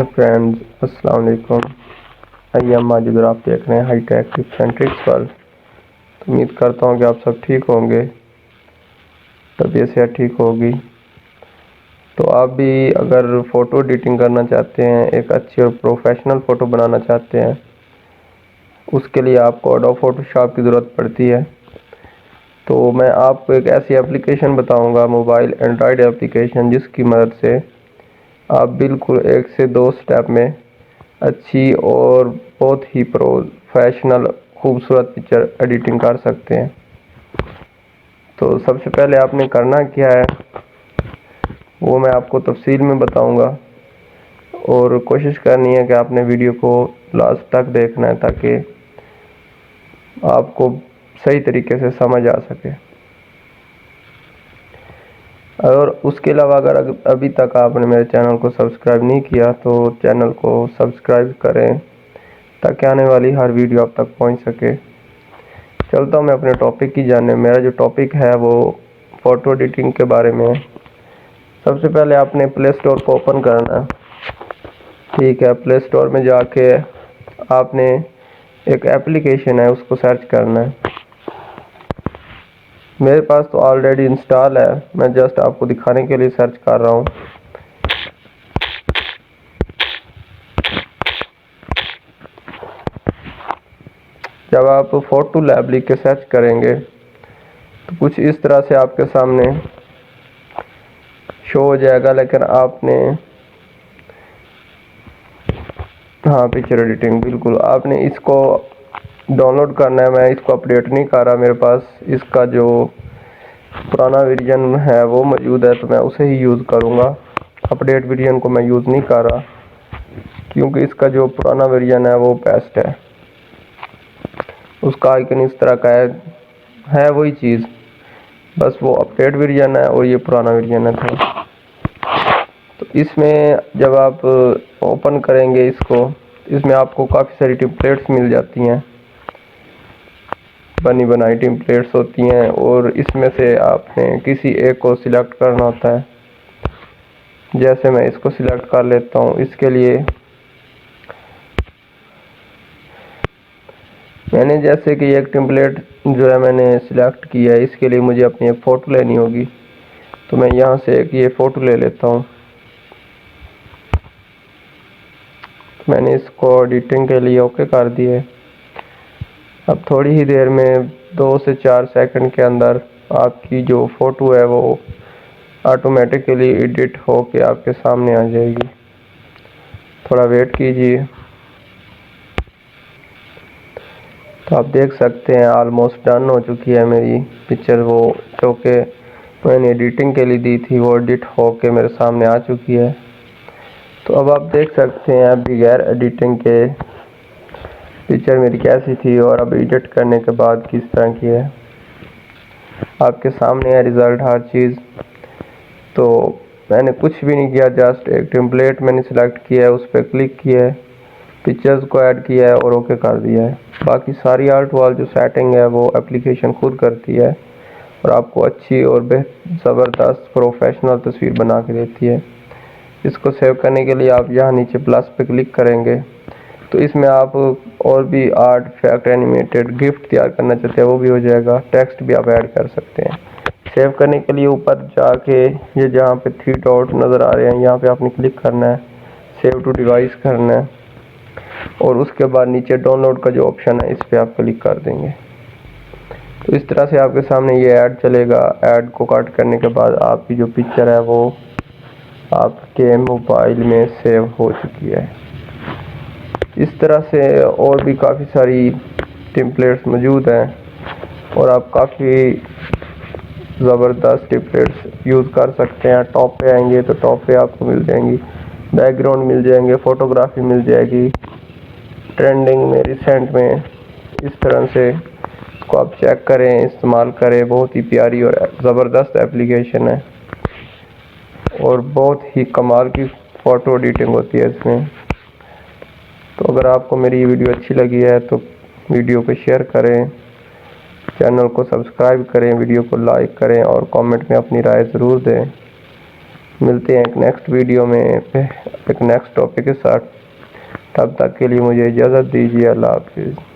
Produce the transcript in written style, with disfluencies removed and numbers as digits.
Hello friends, अस्सलाम वालेकुम। आइए हम आज इधर आप देख रहे हैं hi tech tips and tricks world. तो उम्मीद करता हूँ कि आप सब ठीक होंगे, तबीयत सेहत ठीक होगी। तो आप भी अगर फ़ोटो एडिटिंग करना चाहते हैं, एक अच्छी और प्रोफेशनल फ़ोटो बनाना चाहते हैं, उसके लिए आपको एडोब फोटोशॉप की ज़रूरत पड़ती है। तो मैं आपको एक ऐसी एप्लीकेशन बताऊंगा, मोबाइल एंड्रॉयड एप्लीकेशन, जिसकी मदद से आप बिल्कुल 1 से 2 स्टेप में अच्छी और बहुत ही प्रोफेशनल खूबसूरत पिक्चर एडिटिंग कर सकते हैं। तो सबसे पहले आपने करना क्या है वो मैं आपको तफसील में बताऊंगा, और कोशिश करनी है कि आपने वीडियो को लास्ट तक देखना है ताकि आपको सही तरीके से समझ आ सके। और उसके अलावा अगर अभी तक आपने मेरे चैनल को सब्सक्राइब नहीं किया तो चैनल को सब्सक्राइब करें ताकि आने वाली हर वीडियो आप तक पहुंच सके। चलता हूँ मैं अपने टॉपिक की जाने। मेरा जो टॉपिक है वो फ़ोटो एडिटिंग के बारे में है। सबसे पहले आपने प्ले स्टोर को ओपन करना है। ठीक है, प्ले स्टोर में जाके आपने एक एप्लीकेशन है उसको सर्च करना है। मेरे पास तो ऑलरेडी इंस्टॉल है, मैं जस्ट आपको दिखाने के लिए सर्च कर रहा हूँ। जब आप फोटो लैब लिख के सर्च करेंगे तो कुछ इस तरह से आपके सामने शो हो जाएगा, लेकिन आपने पिक्चर एडिटिंग, बिल्कुल आपने इसको डाउनलोड करना है। मैं इसको अपडेट नहीं कर रहा, मेरे पास इसका जो पुराना वर्जन है वो मौजूद है, तो मैं उसे ही यूज़ करूँगा। अपडेट वर्जन को मैं यूज़ नहीं कर रहा क्योंकि इसका जो पुराना वर्जन है वो बेस्ट है। उसका आइकन इस तरह का है वही चीज़, बस वो अपडेट वर्जन है और ये पुराना वर्जन है था। तो इसमें जब आप ओपन करेंगे इसको, इसमें आपको काफ़ी सारी टेम्पलेट्स मिल जाती हैं, बनी बनाई टेम्पलेट्स होती हैं, और इसमें से आपने किसी एक को सिलेक्ट करना होता है। जैसे मैं इसको सिलेक्ट कर लेता हूँ। इसके लिए मैंने जैसे कि एक टेम्पलेट जो है मैंने सिलेक्ट किया है, इसके लिए मुझे अपनी एक फ़ोटो लेनी होगी। तो मैं यहाँ से एक ये फ़ोटो ले लेता हूँ। मैंने इसको एडिटिंग के लिए ओके कर दिया है। अब थोड़ी ही देर में 2 से 4 सेकंड के अंदर आपकी जो फ़ोटो है वो ऑटोमेटिकली एडिट हो के आपके सामने आ जाएगी। थोड़ा वेट कीजिए। तो आप देख सकते हैं ऑलमोस्ट डन हो चुकी है मेरी पिक्चर। वो जो कि मैंने एडिटिंग के लिए दी थी वो एडिट हो के मेरे सामने आ चुकी है। तो अब आप देख सकते हैं बगैर एडिटिंग के पिक्चर मेरी कैसी थी और अब एडिट करने के बाद किस तरह की है। आपके सामने है रिज़ल्ट हर चीज़। तो मैंने कुछ भी नहीं किया, जस्ट एक टेम्पलेट मैंने सिलेक्ट किया है, उस पर क्लिक किया है, पिक्चर्स को ऐड किया है और ओके कर दिया है। बाकी सारी आर्ट वाल जो सेटिंग है वो एप्लीकेशन खुद करती है और आपको अच्छी और ज़बरदस्त प्रोफेशनल तस्वीर बना के देती है। इसको सेव करने के लिए आप यहाँ नीचे प्लस पे क्लिक करेंगे तो इसमें आप और भी आर्ट, फैक्ट, एनिमेटेड, गिफ्ट तैयार करना चाहते हैं वो भी हो जाएगा। टेक्स्ट भी आप ऐड कर सकते हैं। सेव करने के लिए ऊपर जाके ये जहाँ पे 3 डॉट नज़र आ रहे हैं यहाँ पे आपने क्लिक करना है, सेव टू डिवाइस करना है, और उसके बाद नीचे डाउनलोड का जो ऑप्शन है इस पर आप क्लिक कर देंगे। तो इस तरह से आपके सामने ये ऐड चलेगा। ऐड को कट करने के बाद आपकी जो पिक्चर है वो आपके मोबाइल में सेव हो चुकी है। इस तरह से और भी काफ़ी सारी टेम्पलेट्स मौजूद हैं और आप काफ़ी ज़बरदस्त टेम्पलेट्स यूज़ कर सकते हैं। टॉप पे आएंगे तो टॉप पे आपको मिल जाएंगी, बैकग्राउंड मिल जाएंगे, फ़ोटोग्राफी मिल जाएगी, ट्रेंडिंग में, रिसेंट में। इस तरह से इसको आप चेक करें, इस्तेमाल करें। बहुत ही प्यारी और ज़बरदस्त एप्लीकेशन है और बहुत ही कमाल की फ़ोटो एडिटिंग होती है इसमें। तो अगर आपको मेरी ये वीडियो अच्छी लगी है तो वीडियो को शेयर करें, चैनल को सब्सक्राइब करें, वीडियो को लाइक करें और कमेंट में अपनी राय ज़रूर दें। मिलते हैं एक नेक्स्ट वीडियो में एक नेक्स्ट टॉपिक के साथ। तब तक के लिए मुझे इजाज़त दीजिए। अल्लाह हाफिज़।